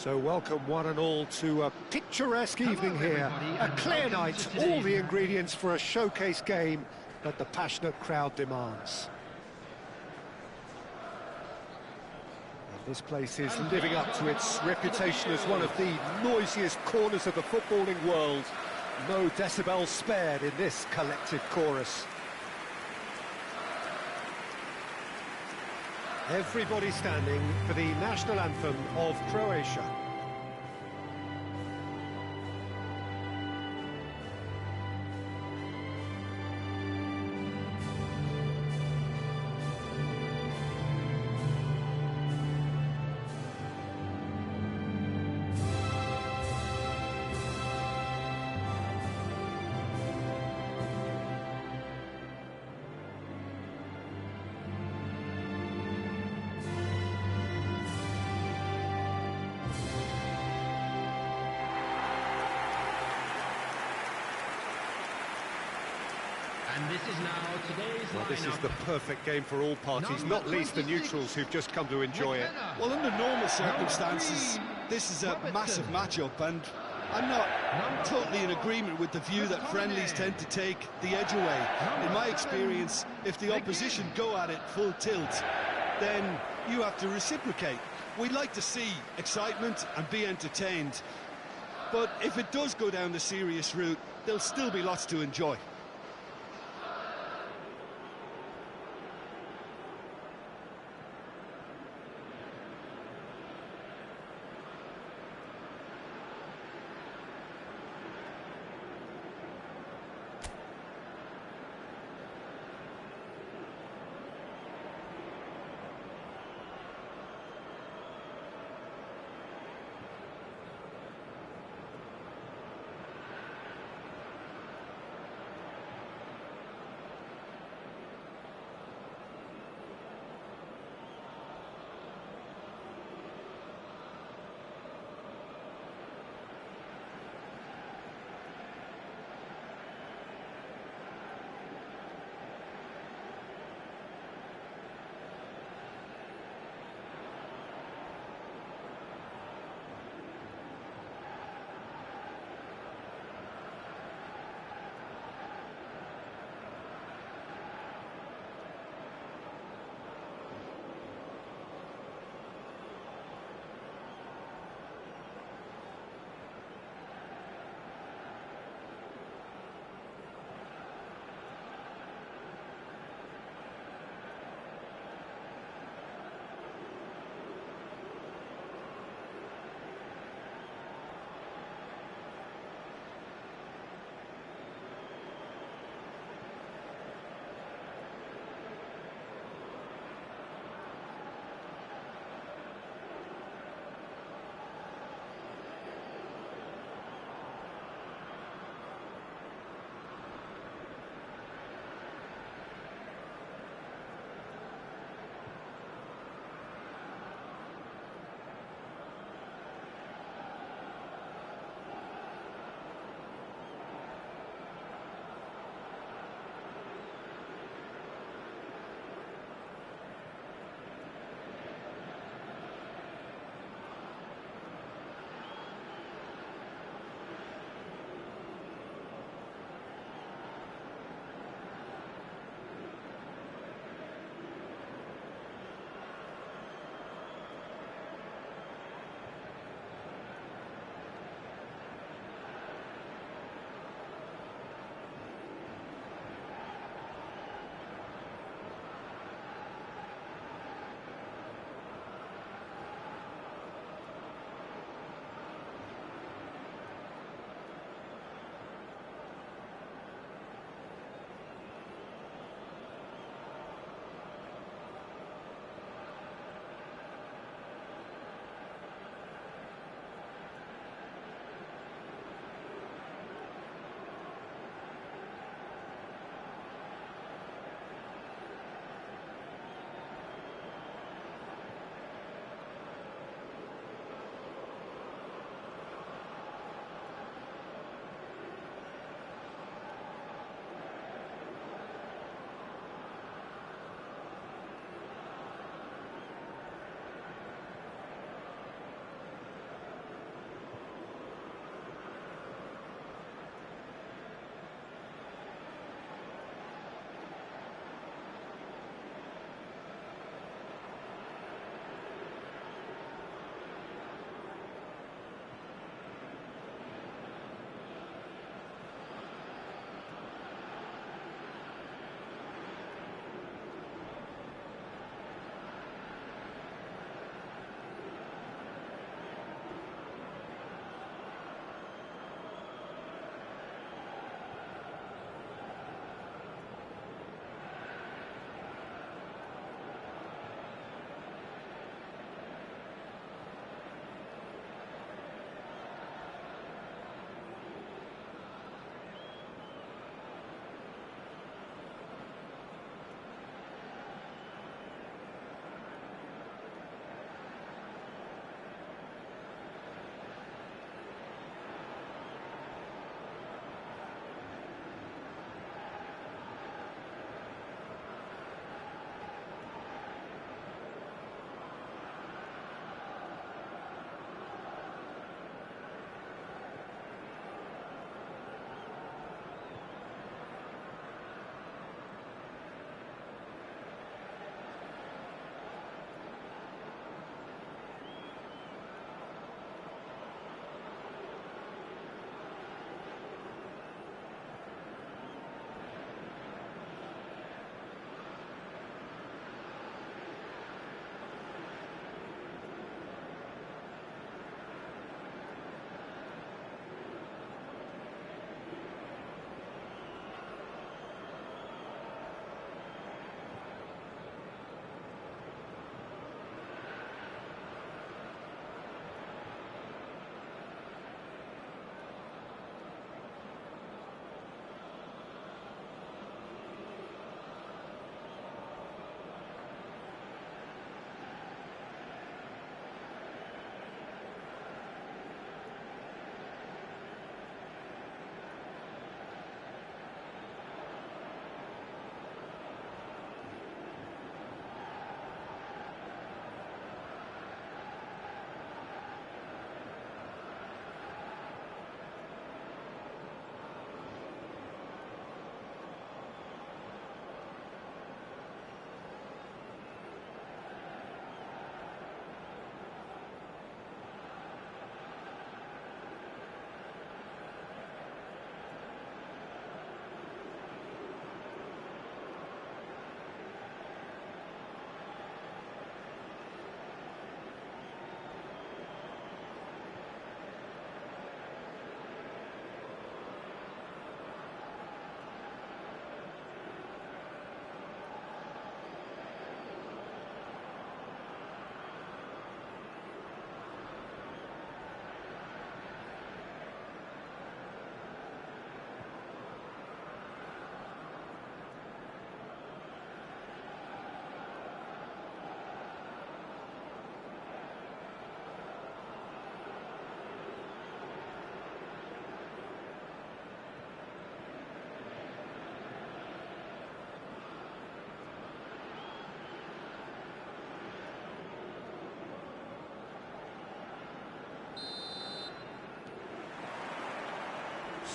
So welcome one and all to a picturesque evening here, a clear night, all the ingredients for a showcase game that the passionate crowd demands. And this place is living up to its reputation as one of the noisiest corners of the footballing world. No decibels spared in this collective chorus. Everybody standing for the national anthem of Croatia. And this is now today's Well, this is the perfect game for all parties, not least the neutrals who've just come to enjoy it. Well, under normal circumstances, this is a massive matchup, and I'm not totally in agreement with the view that friendlies tend to take the edge away. In my experience, if the opposition go at it full tilt, then you have to reciprocate. We'd like to see excitement and be entertained, but if it does go down the serious route, there'll still be lots to enjoy.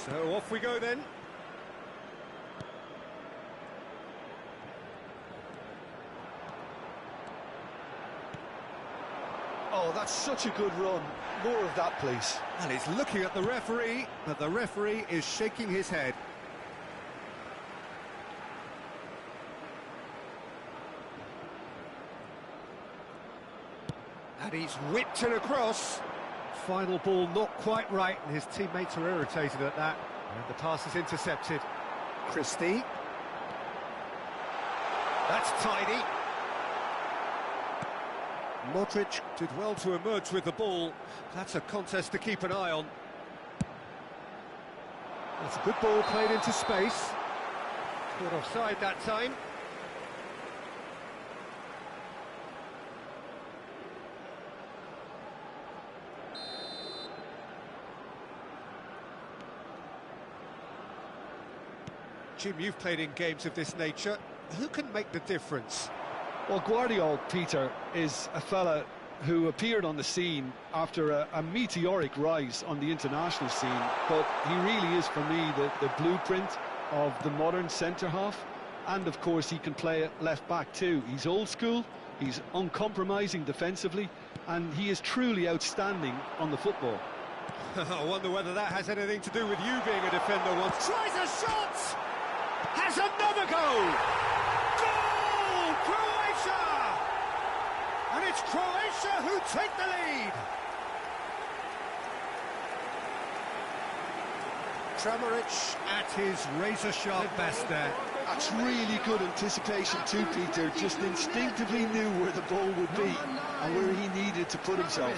So off we go then. Oh, that's such a good run. More of that, please. And he's looking at the referee, but the referee is shaking his head. And he's whipped it across. Final ball not quite right, and his teammates are irritated at that. And the pass is intercepted. Christie. That's tidy. Modric did well to emerge with the ball. That's a contest to keep an eye on. That's a good ball played into space. Caught offside that time. Jim, you've played in games of this nature. Who can make the difference? Well, Guardiola, Peter, is a fella who appeared on the scene after a meteoric rise on the international scene, but he really is, for me, the blueprint of the modern centre-half, and of course he can play at left-back too. He's old school, he's uncompromising defensively, and he is truly outstanding on the football. I wonder whether that has anything to do with you being a defender once. Tries a shot! Has another goal! Goal! Croatia! And it's Croatia who take the lead! Kramaric at his razor-sharp best there. That's really good anticipation too, Peter. Just instinctively knew where the ball would be and where he needed to put himself.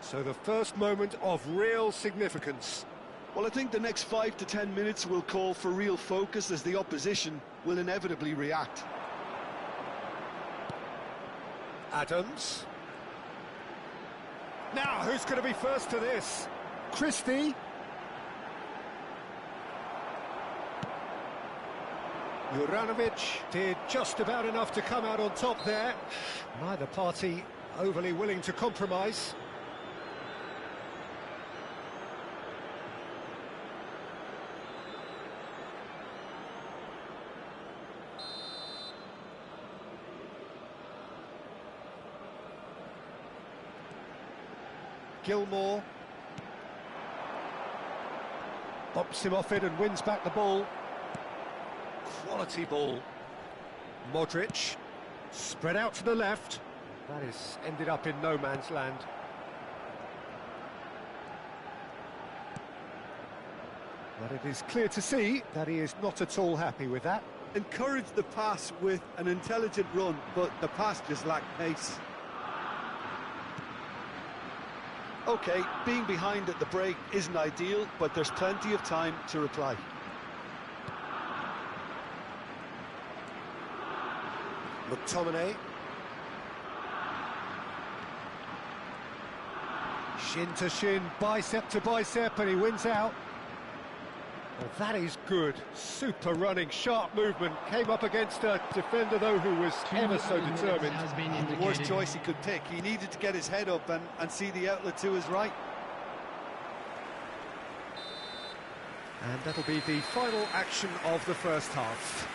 So the first moment of real significance. Well, I think the next 5 to 10 minutes will call for real focus, as the opposition will inevitably react. Adams. Now, who's going to be first to this? Christie. Juranovic did just about enough to come out on top there. Neither party overly willing to compromise. Gilmore bumps him off it and wins back the ball. Quality ball. Modric spread out to the left. That is ended up in no man's land. But it is clear to see that he is not at all happy with that. Encouraged the pass with an intelligent run, but the pass just lacked pace. OK, being behind at the break isn't ideal, but there's plenty of time to reply. McTominay. Shin to shin, bicep to bicep, and he wins out. Well, that is good. Super running, sharp movement. Came up against a defender, though, who was ever so determined. The worst choice he could pick. He needed to get his head up and see the outlet to his right. And that'll be the final action of the first half.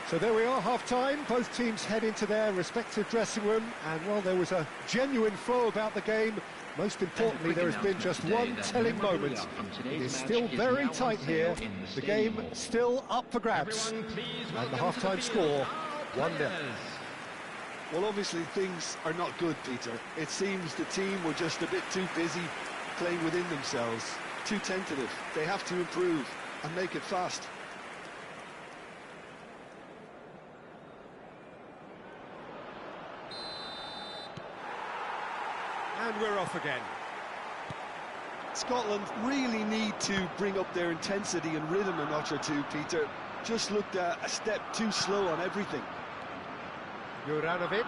So there we are, half-time. Both teams head into their respective dressing room. And while there was a genuine flow about the game, most importantly, there has been just one telling moment. It is still very tight here. The game still up for grabs. And the half-time score, 1-0. Well, obviously things are not good, Peter. It seems the team were just a bit too busy playing within themselves. too tentative. They have to improve and make it fast. And we're off again. Scotland really need to bring up their intensity and rhythm a notch or two, Peter. Just looked a step too slow on everything. Juranovic.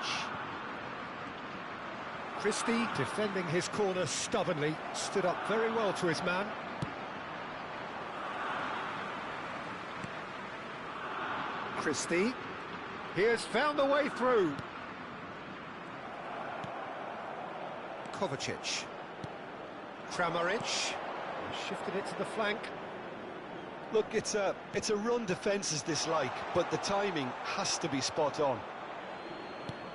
Christie defending his corner stubbornly, stood up very well to his man. Christie, he has found the way through. Kovacic. Kramaric, shifted it to the flank. Look, it's a run defence is this like, but the timing has to be spot on.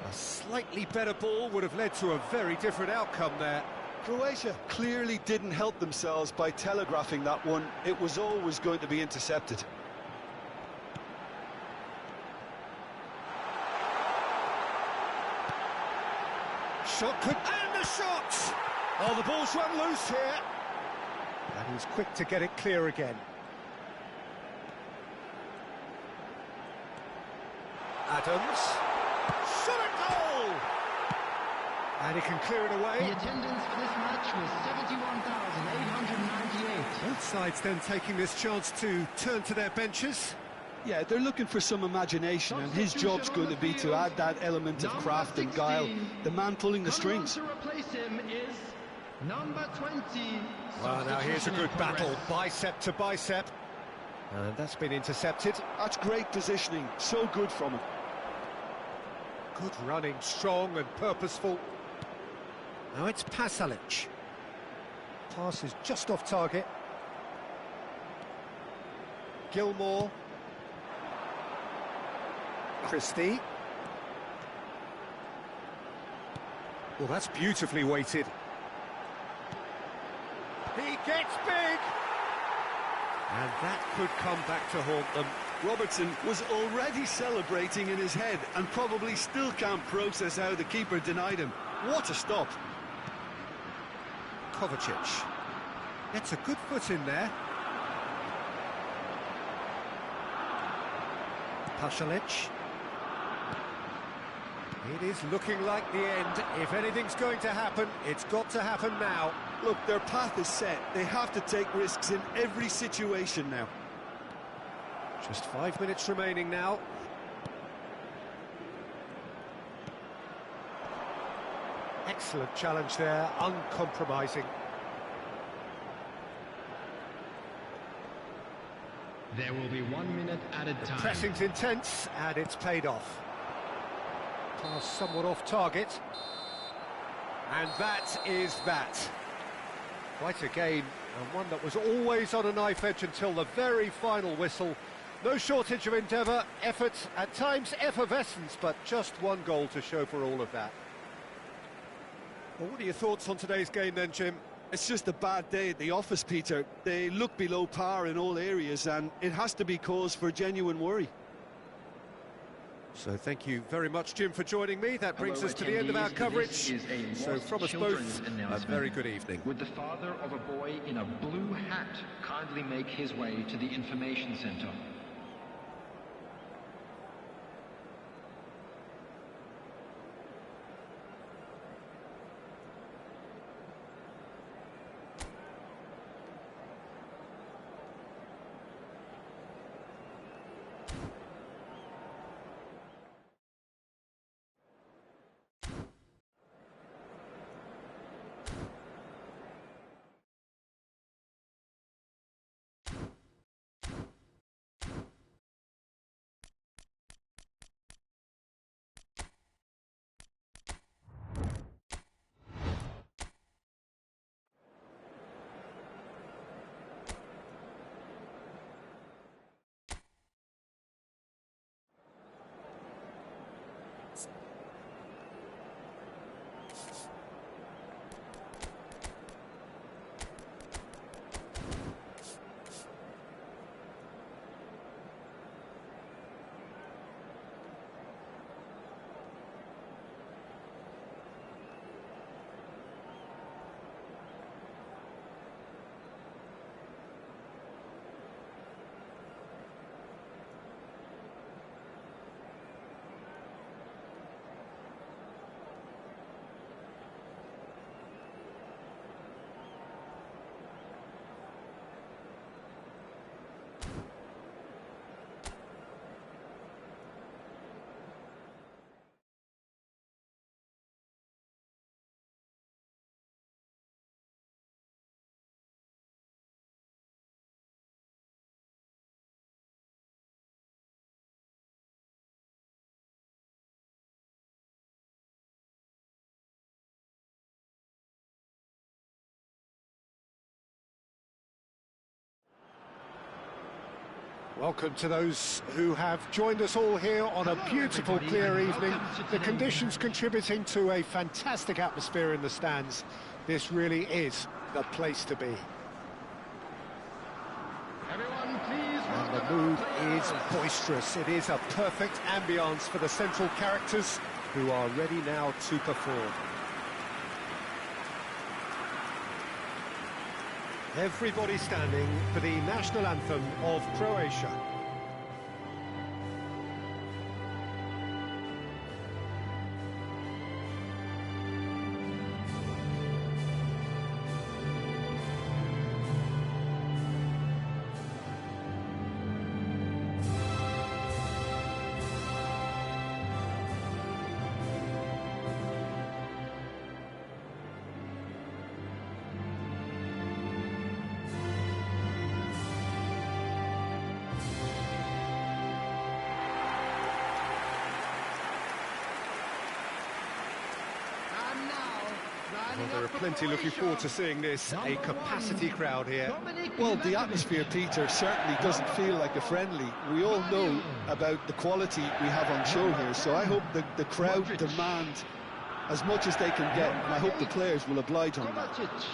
A slightly better ball would have led to a very different outcome there. Croatia clearly didn't help themselves by telegraphing that one. It was always going to be intercepted. Shot could... And the shot! Oh, the ball's run loose here. And he's quick to get it clear again. Adams. Shot a goal! And he can clear it away. The attendance for this match was 71,898. Both sides then taking this chance to turn to their benches. Yeah, they're looking for some imagination, and his job's going to be to add that element of craft and guile. The man pulling the strings. To replace him is number 20. Well, now here's a good battle, bicep to bicep. And that's been intercepted. That's great positioning, so good from him. Good running, strong and purposeful. Now it's Pasalic. Pass is just off target. Gilmore. Christie. Well, that's beautifully weighted. He gets big! And that could come back to haunt them. Robertson was already celebrating in his head and probably still can't process how the keeper denied him. What a stop. Kovacic gets a good foot in there. Pasalic. It is looking like the end. If anything's going to happen, it's got to happen now. Look, their path is set. They have to take risks in every situation now. Just 5 minutes remaining now. Excellent challenge there, uncompromising. There will be 1 minute added time. Pressing's intense, and it's paid off. Pass somewhat off target. And that is that. Quite a game, and one that was always on a knife edge until the very final whistle. No shortage of endeavour, effort, at times effervescence, but just one goal to show for all of that. Well, what are your thoughts on today's game then, Jim? It's just a bad day at the office, Peter. They look below par in all areas, and it has to be cause for genuine worry. So thank you very much, Jim, for joining me. That brings us to the end of our coverage. So from us both, a very good evening. Would the father of a boy in a blue hat kindly make his way to the information centre? Welcome to those who have joined us all here on a beautiful, clear evening. The conditions contributing to a fantastic atmosphere in the stands. This really is the place to be. Everyone, please. And the mood is boisterous. It is a perfect ambience for the central characters who are ready now to perform. Everybody standing for the national anthem of Croatia. Well, there are plenty looking forward to seeing this, a capacity crowd here. Well, the atmosphere, Peter, certainly doesn't feel like a friendly. We all know about the quality we have on show here, so I hope the crowd demand as much as they can get, and I hope the players will oblige on that.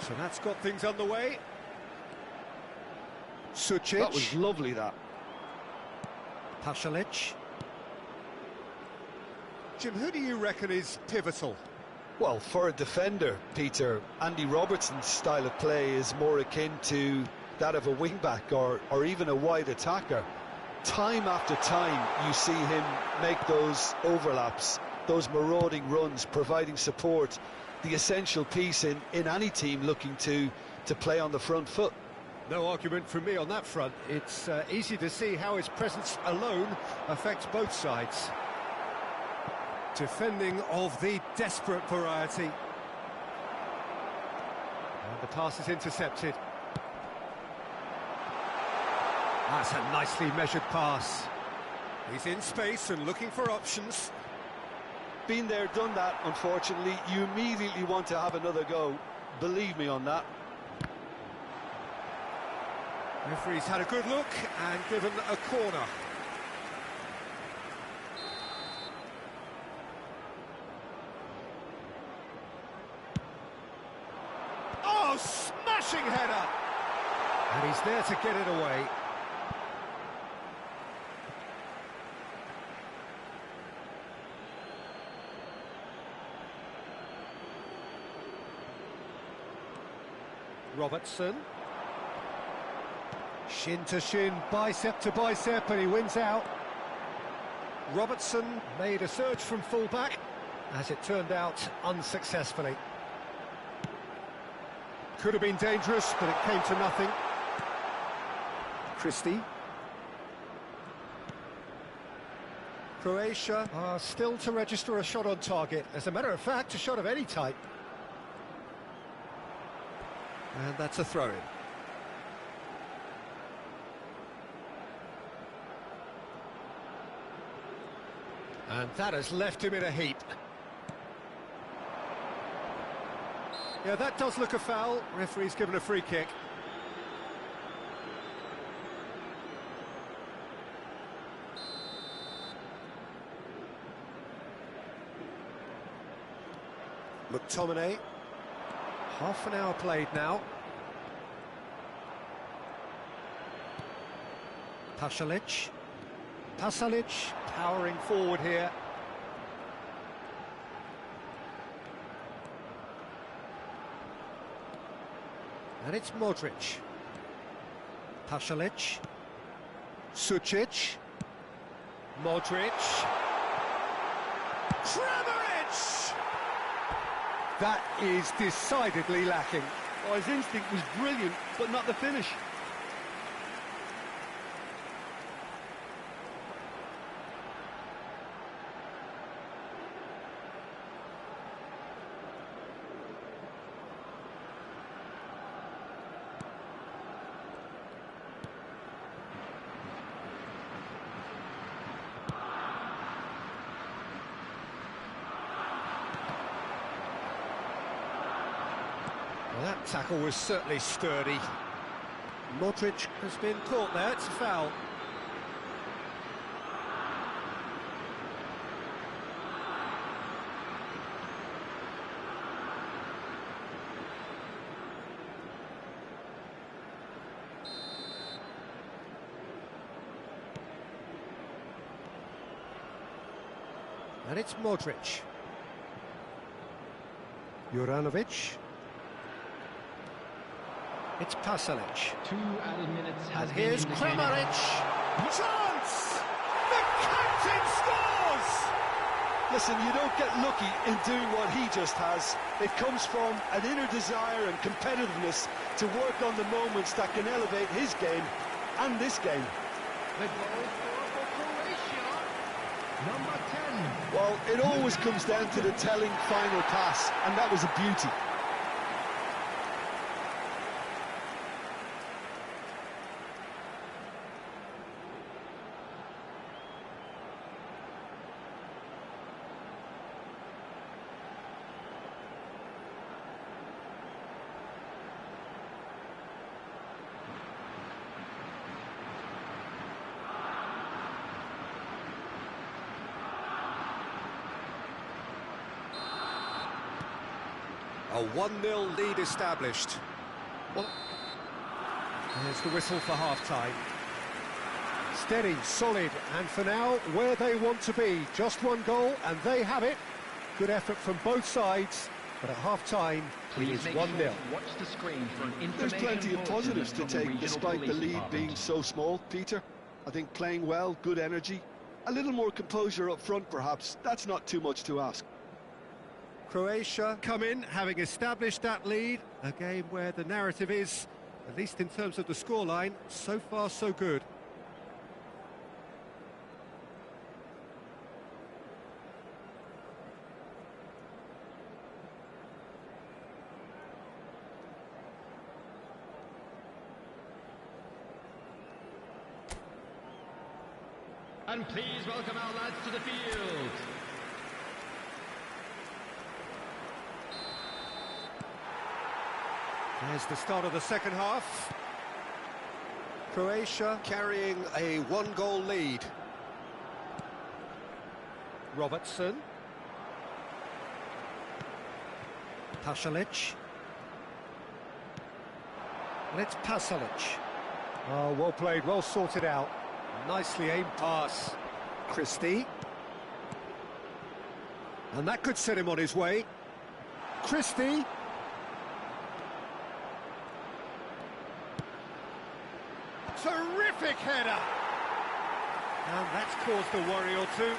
So that's got things underway. Sucic. That was lovely, that. Pasalic. Jim, who do you reckon is pivotal? Well, for a defender, Peter, Andy Robertson's style of play is more akin to that of a wing-back or even a wide attacker. Time after time, you see him make those overlaps, those marauding runs, providing support, the essential piece in any team looking to play on the front foot. No argument from me on that front. It's easy to see how his presence alone affects both sides. Defending of the desperate variety. And the pass is intercepted. That's a nicely measured pass. He's in space and looking for options. Been there, done that, unfortunately. You immediately want to have another go. Believe me on that. Referee's had a good look and given a corner. Oh, smashing header! And he's there to get it away. Robertson. Shin to shin, bicep to bicep, and he wins out. Robertson made a surge from full-back, as it turned out, unsuccessfully. Could have been dangerous, but it came to nothing. Christie. Croatia are still to register a shot on target. As a matter of fact, a shot of any type. And that's a throw-in. And that has left him in a heap. Yeah, that does look a foul. Referee's given a free kick. McTominay. Half an hour played now. Pasalic. Pasalic powering forward here. And it's Modric. Pasalic. Sucic. Modric. Kramaric! That is decidedly lacking. Oh, his instinct was brilliant, but not the finish. Well, that tackle was certainly sturdy. Modric has been caught there, it's a foul. And it's Modric. Juranovic. It's Pasalic. 2 added minutes has And here's been Kramaric. Chance! The captain scores! Listen, you don't get lucky in doing what he just has. It comes from an inner desire and competitiveness to work on the moments that can elevate his game and this game. The goal for Croatia, number 10. Well, it always comes down to the telling final pass, and that was a beauty. A 1-0 lead established. Well, there's the whistle for half-time. Steady, solid, and for now, where they want to be. Just one goal, and they have it. Good effort from both sides, but at half-time, it is 1-0. Watch the screen for an information. There's plenty of positives to bulletin from the take, regional despite the police lead department. being so small, Peter. I think playing well, good energy. A little more composure up front, perhaps. That's not too much to ask. Croatia come in, having established that lead. A game where the narrative is, at least in terms of the scoreline, so far so good. And please welcome our lads to the field. There's the start of the second half. Croatia carrying a 1-goal lead. Robertson. Pasalic. And it's Pasalic. Oh, well played, well sorted out. Nicely aimed pass. Christie. And that could set him on his way. Christie. Terrific header! And that's caused a worry or two.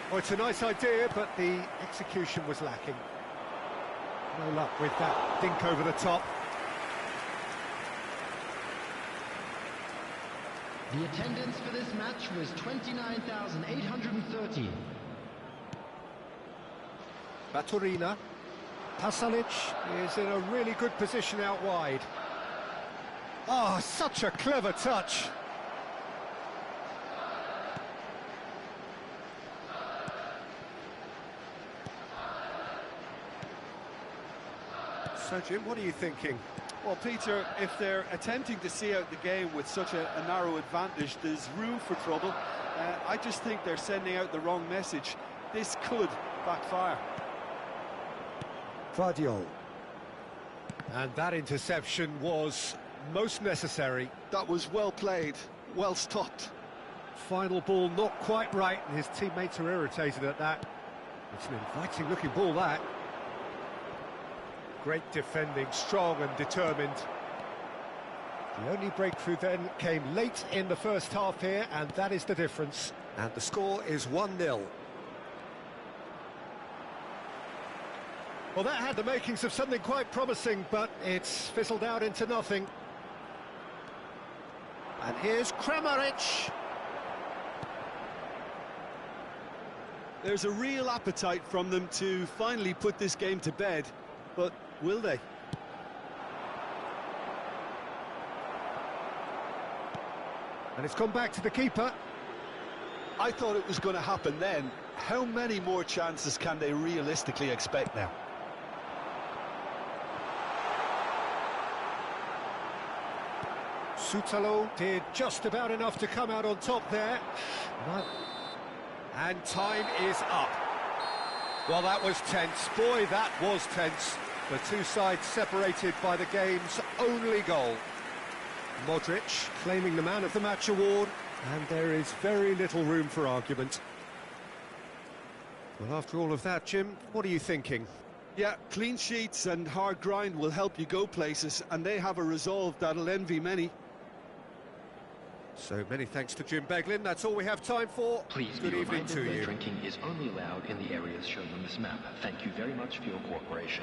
Well, it's a nice idea, but the execution was lacking. No luck with that dink over the top. The attendance for this match was 29,830. Baturina. Pasalic is in a really good position out wide. Oh, such a clever touch. So, Jim, what are you thinking? Well, Peter, if they're attempting to see out the game with such a narrow advantage, there's room for trouble. I just think they're sending out the wrong message. This could backfire. Vardiol. And that interception was most necessary. That was well played, well stopped. Final ball not quite right, and his teammates are irritated at that. It's an inviting looking ball, that. Great defending, strong and determined. The only breakthrough then came late in the first half here, and that is the difference. And the score is 1-0. Well, that had the makings of something quite promising, but it's fizzled out into nothing. And here's Kramaric. There's a real appetite from them to finally put this game to bed, but will they? And it's gone back to the keeper. I thought it was going to happen then. How many more chances can they realistically expect now? Soutalo did just about enough to come out on top there. And time is up. Well, that was tense. Boy, that was tense. The two sides separated by the game's only goal. Modric claiming the Man of the Match award, and there is very little room for argument. Well, after all of that, Jim, what are you thinking? Yeah, clean sheets and hard grind will help you go places, and they have a resolve that'll envy many. So many thanks to Jim Beglin. That's all we have time for. Please Good be evening reminded to that you. drinking is only allowed in the areas shown on this map. Thank you very much for your cooperation.